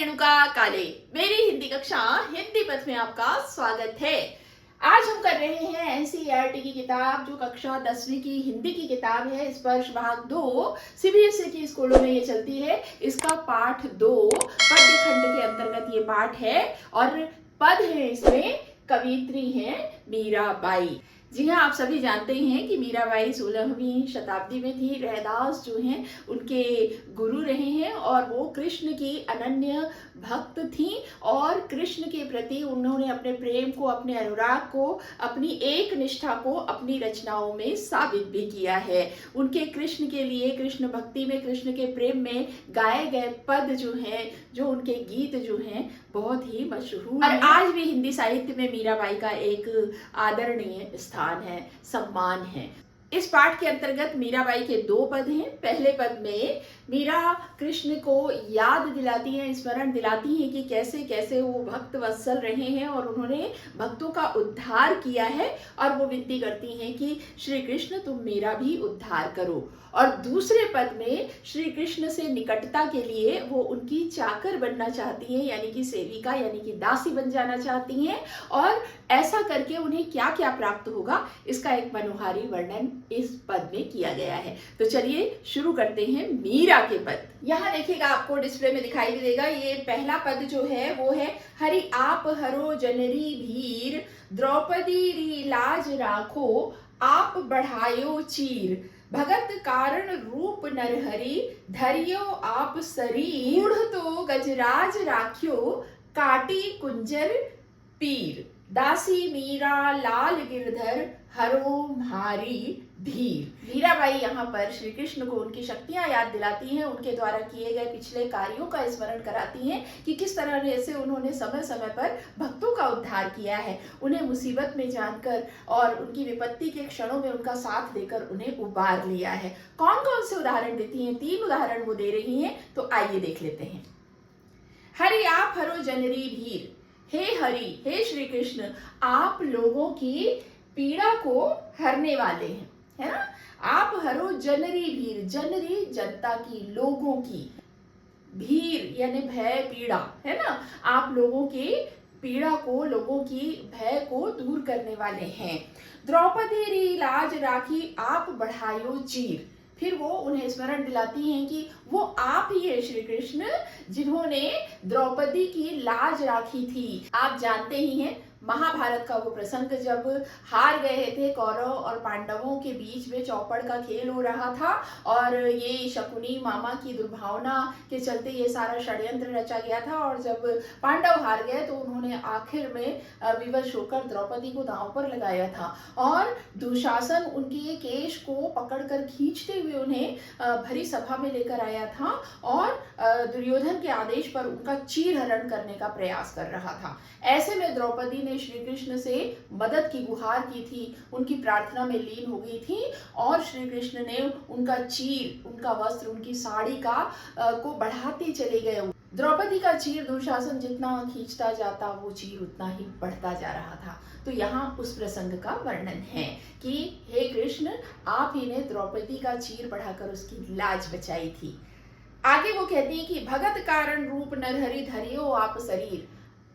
रेणुका काले, मेरी हिंदी कक्षा हिंदी पथ में आपका स्वागत है। आज हम कर रहे हैं एनसीईआरटी की किताब जो कक्षा 10वीं की हिंदी की किताब है, स्पर्श भाग 2 सीबीएसई की स्कूलों में ये चलती है। इसका पाठ 2 पद्य खंड के अंतर्गत ये पाठ है और पद है इसमें कवियत्री हैं मीराबाई। जी हाँ, आप सभी जानते हैं कि मीराबाई 16वीं शताब्दी में थी। रैदास जो हैं उनके गुरु रहे हैं और वो कृष्ण की अनन्य भक्त थी और कृष्ण के प्रति उन्होंने अपने प्रेम को, अपने अनुराग को, अपनी एक निष्ठा को अपनी रचनाओं में साबित भी किया है। उनके कृष्ण के लिए, कृष्ण भक्ति में, कृष्ण के प्रेम में गाए गए पद जो हैं, जो उनके गीत जो हैं, बहुत ही मशहूर और आज भी हिंदी साहित्य में मीराबाई का एक आदरणीय स्थान है, सम्मान है। इस पाठ के अंतर्गत मीराबाई के 2 पद हैं। पहले पद में मीरा कृष्ण को याद दिलाती हैं, स्मरण दिलाती हैं कि कैसे कैसे वो भक्त वत्सल रहे हैं और उन्होंने भक्तों का उद्धार किया है और वो विनती करती हैं कि श्री कृष्ण तुम मेरा भी उद्धार करो। और दूसरे पद में श्री कृष्ण से निकटता के लिए वो उनकी चाकर बनना चाहती हैं, यानी कि सेविका, यानी कि दासी बन जाना चाहती हैं और ऐसा करके उन्हें क्या क्या प्राप्त होगा इसका एक मनोहारी वर्णन इस पद में किया गया है। तो चलिए शुरू करते हैं मीरा के पद। यहाँ देखिएगा, आपको डिस्प्ले में दिखाई भी देगा। ये पहला पद जो है वो है, हरि आप हरो जनरी भीर, द्रौपदी री लाज राखो, आप बढ़ायो चीर, भगत कारण रूप नरहरि, धरियो आप शरीर, मूढ़ तो गजराज राख्यो, काटी कुंजर पीर, दासी मीरा लाल गिरधर, हरो म्हारी धीर। मीराबाई यहाँ पर श्री कृष्ण को उनकी शक्तियां याद दिलाती हैं, उनके द्वारा किए गए पिछले कार्यों का स्मरण कराती हैं कि किस तरह से उन्होंने समय समय पर भक्तों का उद्धार किया है, उन्हें मुसीबत में जानकर और उनकी विपत्ति के क्षणों में उनका साथ देकर उन्हें उबार लिया है। कौन कौन से उदाहरण देती हैं? 3 उदाहरण वो दे रही हैं, तो आइए देख लेते हैं। हरि आप हरो जनरी भीर, हे हरि, हे श्री कृष्ण, आप लोगों की पीड़ा को हरने वाले हैं, है ना। आप हरो जनरी भीर, जनरी जनता की, लोगों की, भीर यानी भय पीड़ा, है ना। आप लोगों की पीड़ा को, लोगों की भय को दूर करने वाले हैं। द्रौपदी री लाज राखी, आप बढ़ायो चीर। फिर वो उन्हें स्मरण दिलाती हैं कि वो आप ही है श्री कृष्ण जिन्होंने द्रौपदी की लाज राखी थी। आप जानते ही हैं महाभारत का वो प्रसंग जब हार गए थे कौरव और पांडवों के बीच में चौपड़ का खेल हो रहा था और ये शकुनी मामा की दुर्भावना के चलते ये सारा षड्यंत्र रचा गया था और जब पांडव हार गए तो उन्होंने आखिर में विवश होकर द्रौपदी को दांव पर लगाया था और दुशासन उनके केश को पकड़कर खींचते हुए उन्हें भरी सभा में लेकर आया था और दुर्योधन के आदेश पर उनका चीरहरण करने का प्रयास कर रहा था। ऐसे में द्रौपदी ने श्री कृष्ण से मदद की गुहार की थी, उनकी प्रार्थना में लीन हो गई थी और श्री कृष्ण ने उनका चीर, उनका वस्त्र, उनकी साड़ी का को बढ़ाते चले गए। द्रौपदी का चीर दुशासन जितना खींचता जाता वो चीर उतना ही बढ़ता जा रहा था। तो यहाँ उस प्रसंग का वर्णन है कि हे कृष्ण, आप ही ने द्रौपदी का चीर बढ़ाकर उसकी लाज बचाई थी। आगे वो कहती है कि भगत कारण रूप नरहरि, धरियो आप शरीर।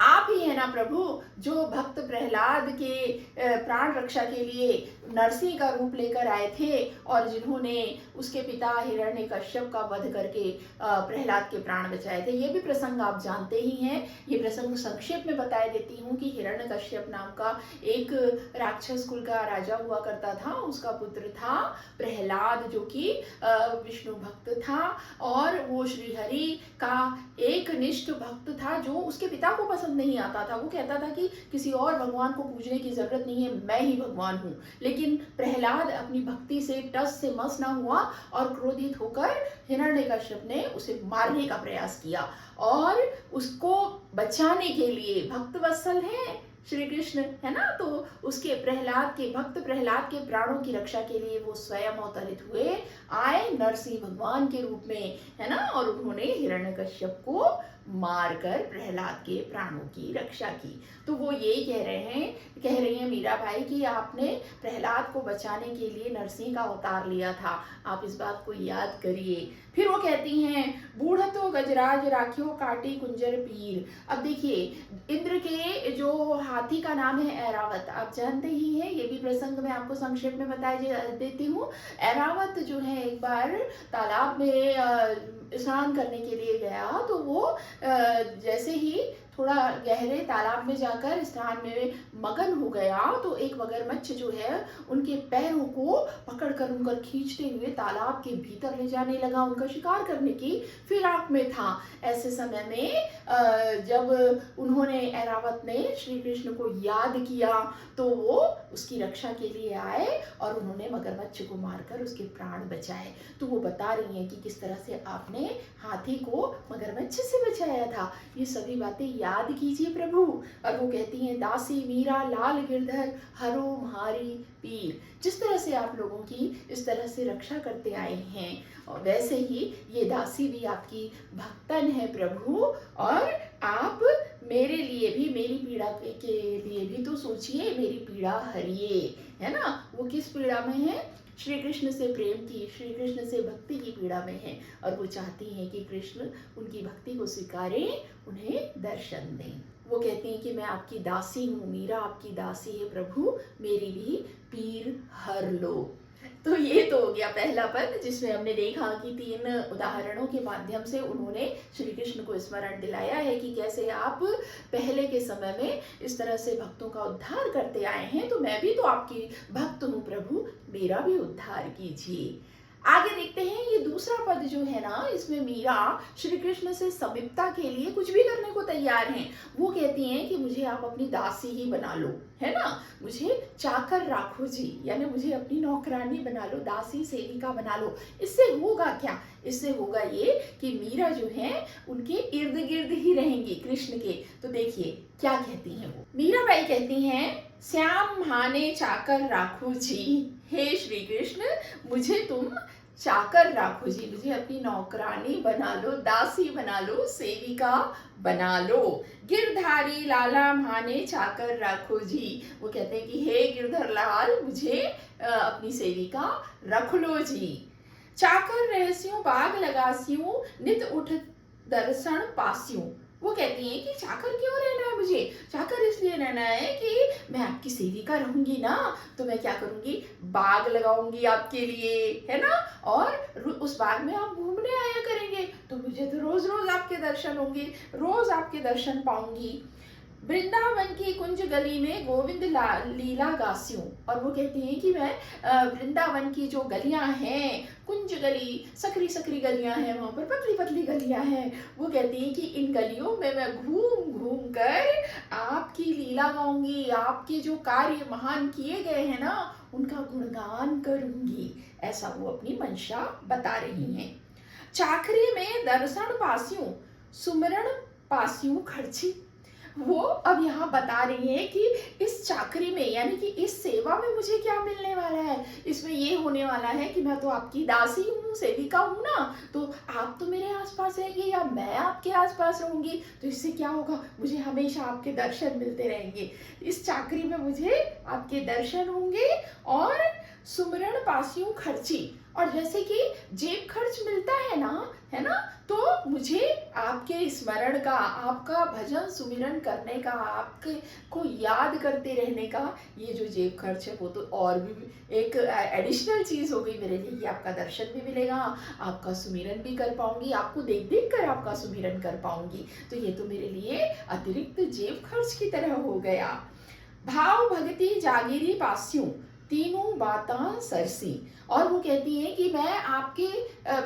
आप ही है ना प्रभु जो भक्त प्रहलाद के प्राण रक्षा के लिए नरसिंह का रूप लेकर आए थे और जिन्होंने उसके पिता हिरण्यकश्यप का वध करके प्रहलाद के प्राण बचाए थे। ये भी प्रसंग आप जानते ही हैं। ये प्रसंग संक्षेप में बता देती हूँ कि हिरण्यकश्यप नाम का एक राक्षस कुल का राजा हुआ करता था। उसका पुत्र था प्रहलाद जो कि विष्णु भक्त था और वो श्रीहरि का एक निष्ठ भक्त था जो उसके पिता को पसंद नहीं आता था। वो कहता था कि किसी और भगवान को पूजने की जरूरत नहीं है, मैं ही भगवान हूँ। लेकिन प्रहलाद अपनी भक्ति से टस से मस ना हुआ और क्रोधित होकर हिरण्यकश्यप ने उसे मारने का प्रयास किया और उसको बचाने के लिए, भक्त वत्सल है श्री कृष्ण, है ना, तो उसके प्रहलाद के, भक्त प्रहलाद के प्राणों की रक्षा के लिए वो स्वयं अवतरित हुए, आए नरसिंह भगवान के रूप में, है ना, और उन्होंने हिरण्यकश्यप को मारकर प्रहलाद के प्राणों की रक्षा की। तो वो यही कह रही हैं मीराबाई कि आपने प्रहलाद को बचाने के लिए नरसिंह का अवतार लिया था, आप इस बात को याद करिए। फिर वो कहती हैं बूढ़तो गजराज राखियो काटी कुंजर पीर। अब देखिए, इंद्र के जो हाथी का नाम है ऐरावत, आप जानते ही हैं, ये भी प्रसंग मैं आपको संक्षेप में देती हूँ। ऐरावत जो है एक बार तालाब में स्नान करने के लिए गया, तो वो जैसे ही थोड़ा गहरे तालाब में जाकर स्नान में मगन हो गया, तो एक मगरमच्छ जो है उनके पैरों को पकड़कर उनकर खींचते हुए तालाब के भीतर ले जाने लगा, उनका शिकार करने की फिराक में था। ऐसे समय में जब उन्होंने ऐरावत ने श्री कृष्ण को याद किया, तो वो उसकी रक्षा के लिए आए और उन्होंने मगरमच्छ को मारकर उसके प्राण बचाए। तो वो बता रही हैं कि किस तरह से आपने हाथी को मगरमच्छ से बचाया था, ये सभी बातें याद कीजिए प्रभु। और वो कहती हैं दासी मीरा लाल गिरधर हरो म्हारी पीर। जिस तरह से आप लोगों की इस तरह से रक्षा करते आए हैं, और वैसे ही ये दासी भी आपकी भक्तन है प्रभु, और आप मेरे लिए भी, मेरी पीड़ा के लिए भी तो सोचिए, मेरी पीड़ा हरिए, है ना। वो किस पीड़ा में है? श्री कृष्ण से प्रेम की, श्री कृष्ण से भक्ति की पीड़ा में है, और वो चाहती हैं कि कृष्ण उनकी भक्ति को स्वीकारें, उन्हें दर्शन दें। वो कहती हैं कि मैं आपकी दासी हूँ, मीरा आपकी दासी है प्रभु, मेरी भी पीर हर लो। तो ये तो हो गया पहला पद, जिसमें हमने देखा कि 3 उदाहरणों के माध्यम से उन्होंने श्री कृष्ण को स्मरण दिलाया है कि कैसे आप पहले के समय में इस तरह से भक्तों का उद्धार करते आए हैं, तो मैं भी तो आपकी भक्त हूँ प्रभु, मेरा भी उद्धार कीजिए। आगे देखते हैं, ये दूसरा पद जो है ना, इसमें मीरा श्री कृष्ण से समीपता के लिए कुछ भी करने को तैयार हैं। वो कहती हैं कि मुझे आप अपनी दासी ही बना लो, है ना, मुझे चाकर राखो जी, यानी मुझे अपनी नौकरानी बना लो, दासी सेविका बना लो। इससे होगा क्या? इससे होगा ये कि मीरा जो है उनके इर्द गिर्द ही रहेंगी कृष्ण के। तो देखिए क्या कहती हैं वो। मीराबाई कहती हैं श्याम हाने चाकर राखो जी, हे श्री कृष्ण मुझे तुम चाकर राखो जी, मुझे अपनी नौकरानी बना लो, दासी बना लो, सेविका बना लो। गिरधारी लाला माने चाकर राखो जी, वो कहते हैं कि हे गिरधर लाल मुझे अपनी सेविका रख लो जी। चाकर रहस्यों बाग लगासियों नित उठ दर्शन पासियों। वो कहती हैं कि चाकर क्यों रहना है मुझे? चाकर इसलिए रहना है कि मैं आपकी सेविका रहूंगी ना, तो मैं क्या करूंगी, बाग लगाऊंगी आपके लिए, है ना, और उस बाग में आप घूमने आया करेंगे, तो मुझे तो रोज रोज आपके दर्शन होंगे, रोज आपके दर्शन पाऊंगी। वृंदावन की कुंज गली में गोविंद लीला गास्यूं। और वो कहती हैं कि मैं वृंदावन की जो गलियां हैं, कुंज गली, सकरी सकरी गलियां हैं, वहाँ पर पतली पतली गलियां हैं, वो कहती हैं कि इन गलियों में मैं घूम घूम कर आपकी लीला गाऊंगी, आपके जो कार्य महान किए गए हैं ना, उनका गुणगान करूंगी। ऐसा वो अपनी मंशा बता रही हैं। चाकरी में दर्शन पासियों सुमरण पासियों खर्ची। वो अब यहाँ बता रही है कि इस चाकरी में, यानी कि इस सेवा में मुझे क्या मिलने वाला है। इसमें ये होने वाला है कि मैं तो आपकी दासी हूँ, सेविका हूँ ना, तो आप तो मेरे आसपास रहेंगे या मैं आपके आसपास रहूंगी, तो इससे क्या होगा, मुझे हमेशा आपके दर्शन मिलते रहेंगे। इस चाकरी में मुझे आपके दर्शन होंगे और सुमरण पासियों खर्ची, और जैसे कि जेब खर्च मिलता है ना, है ना, तो मुझे आपके स्मरण का, आपका भजन सुमिरन करने का, आपके को याद करते रहने का ये जो जेब खर्च है, वो तो और भी एक एडिशनल चीज़ हो गई मेरे लिए कि आपका दर्शन भी मिलेगा, आपका सुमिरन भी कर पाऊंगी, आपको देख देख कर आपका सुमिरन कर पाऊंगी, तो ये तो मेरे लिए अतिरिक्त जेब खर्च की तरह हो गया। भाव भक्ति जागीरी पास्यों तीनों बातां सरसी। और वो कहती हैं कि मैं आपके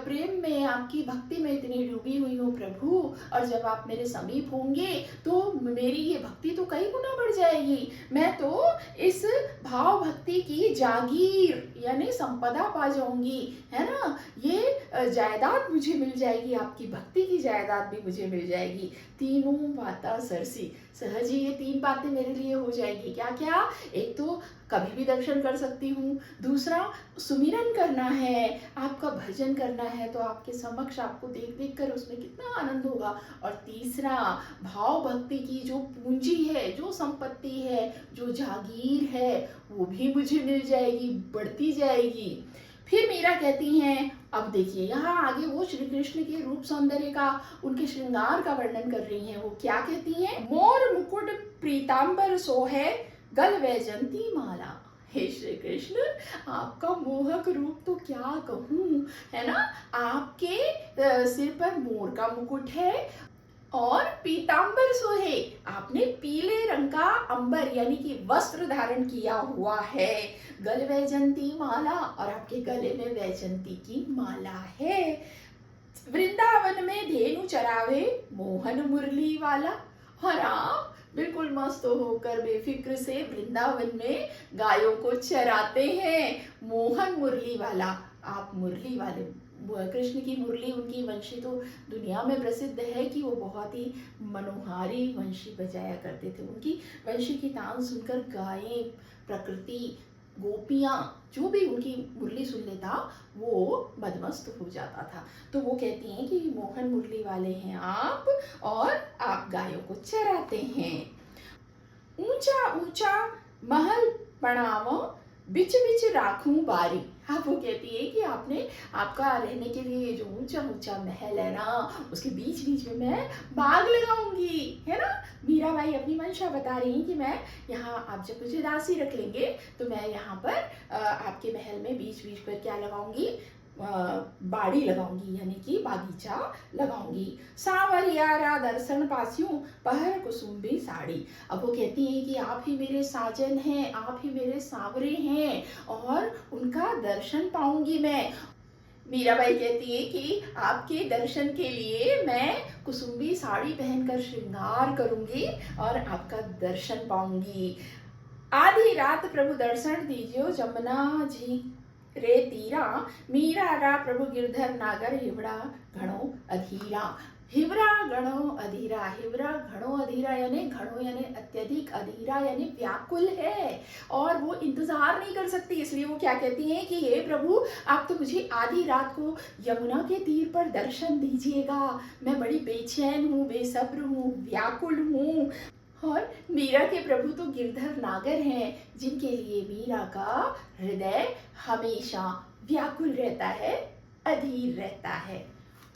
प्रेम में, आपकी भक्ति में इतनी डूबी हुई हूँ प्रभु, और जब आप मेरे समीप होंगे तो मेरी ये भक्ति तो कई गुना बढ़ जाएगी। मैं तो इस भाव भक्ति की जागीर यानी संपदा पा जाऊंगी, है ना, ये जायदाद मुझे मिल जाएगी, आपकी भक्ति की जायदाद भी मुझे मिल जाएगी। तीनों बातां सरसी, सहज ही ये 3 बातें मेरे लिए हो जाएगी। क्या क्या? एक तो कभी भी दर्शन कर सकती हूँ, दूसरा सुमिरन वर्णन करना है, आपका भजन करना है, तो आपके समक्ष आपको देख देख कर उसमें कितना आनंद होगा। और तीसरा, भाव भक्ति की जो पूंजी है, जो संपत्ति है, जो जागीर है, वो भी मुझे मिल जाएगी, बढ़ती जाएगी। फिर मीरा कहती हैं, अब देखिए यहाँ आगे वो श्री कृष्ण के रूप सौंदर्य का, उनके श्रृंगार का वर्णन कर रही हैं। वो क्या कहती हैं? मोर मुकुट पीताम्बर सोहे, गल वैजंती माला। हे श्री कृष्ण, आपका मोहक रूप तो क्या कहूँ, है ना। आपके सिर पर मोर का मुकुट है और पीताम्बर सोहे, आपने पीले रंग का अंबर यानी कि वस्त्र धारण किया हुआ है। गल वैजंती माला, और आपके गले में वैजंती की माला है। वृंदावन में धेनु चरावे, मोहन मुरली वाला। और आप बिल्कुल मस्त होकर बेफिक्र से वृंदावन में गायों को चराते हैं, मोहन मुरली वाला। आप मुरली वाले, कृष्ण की मुरली, उनकी वंशी तो दुनिया में प्रसिद्ध है कि वो बहुत ही मनोहारी वंशी बजाया करते थे। उनकी वंशी की तान सुनकर गायें, प्रकृति, गोपियाँ, जो भी उनकी मुरली सुन लेता वो मदमस्त हो जाता था। तो वो कहती हैं कि मोहन मुरली वाले हैं आप, और आप गायों को चराते हैं। ऊंचा ऊंचा महल बनावो, बिच बिच राखूं बारी। हाँ, वो कहती है कि आपने, आपका रहने के लिए जो ऊंचा ऊंचा महल है ना, उसके बीच बीच में मैं बाग लगाऊंगी, है ना। मीराबाई अपनी मंशा बता रही हैं कि मैं यहाँ, आप जब मुझे दासी रख लेंगे तो मैं यहाँ पर आपके महल में बीच बीच पर क्या लगाऊंगी, बाड़ी लगाऊंगी, यानी कि बागीचा लगाऊंगी। सांवरियारा दर्शन पास्यूं, पहर कुसुम्बी साड़ी। अब वो कहती हैं कि आप ही मेरे साजन हैं, आप ही मेरे सांवरे हैं, और उनका दर्शन पाऊंगी मैं। मीराबाई कहती है कि आपके दर्शन के लिए मैं कुसुम्बी साड़ी पहनकर श्रृंगार करूंगी और आपका दर्शन पाऊंगी। आधी रात प्रभु दर्शन दीजियो, जमुना जी रे तीरा, मीरा रा प्रभु गिरधर नागर, हिवड़ा घणो अधीरा। हिवरा घणो अधीरा, हिवरा घणो अधीरा यानी घणो यानी अत्यधिक, अधीरा यानी व्याकुल है, और वो इंतजार नहीं कर सकती। इसलिए वो क्या कहती हैं कि हे प्रभु, आप तो मुझे आधी रात को यमुना के तीर पर दर्शन दीजिएगा, मैं बड़ी बेचैन हूँ, बेसब्र हूँ, व्याकुल हूँ। और मीरा के प्रभु तो गिरधर नागर हैं, जिनके लिए मीरा का हृदय हमेशा व्याकुल रहता है, अधीर रहता है।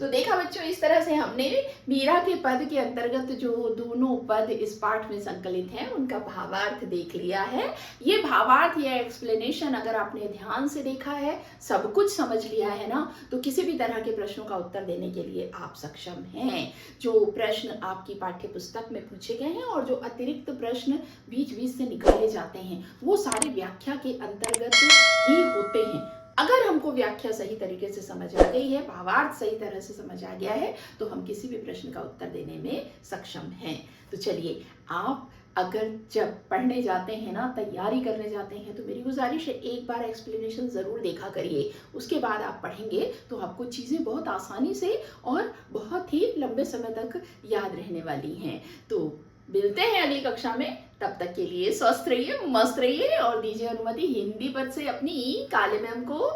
तो देखा बच्चों, इस तरह से हमने मीरा के पद के अंतर्गत जो दोनों पद इस पाठ में संकलित हैं उनका भावार्थ देख लिया है। ये भावार्थ या एक्सप्लेनेशन अगर आपने ध्यान से देखा है, सब कुछ समझ लिया है ना, तो किसी भी तरह के प्रश्नों का उत्तर देने के लिए आप सक्षम हैं। जो प्रश्न आपकी पाठ्य पुस्तक में पूछे गए हैं और जो अतिरिक्त प्रश्न बीच बीच से निकाले जाते हैं, वो सारे व्याख्या के अंतर्गत ही होते हैं। अगर हमको व्याख्या सही तरीके से समझ आ गई है, भावार्थ सही तरह से समझ आ गया है, तो हम किसी भी प्रश्न का उत्तर देने में सक्षम हैं। तो चलिए, आप अगर जब पढ़ने जाते हैं ना, तैयारी करने जाते हैं, तो मेरी गुजारिश है एक बार एक्सप्लेनेशन ज़रूर देखा करिए। उसके बाद आप पढ़ेंगे तो आपको चीज़ें बहुत आसानी से और बहुत ही लंबे समय तक याद रहने वाली हैं। तो मिलते हैं अगली कक्षा में, तब तक के लिए स्वस्थ रहिए, मस्त रहिए, और दीजिए अनुमति हिंदी पद से अपनी काले मैम को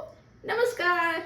नमस्कार।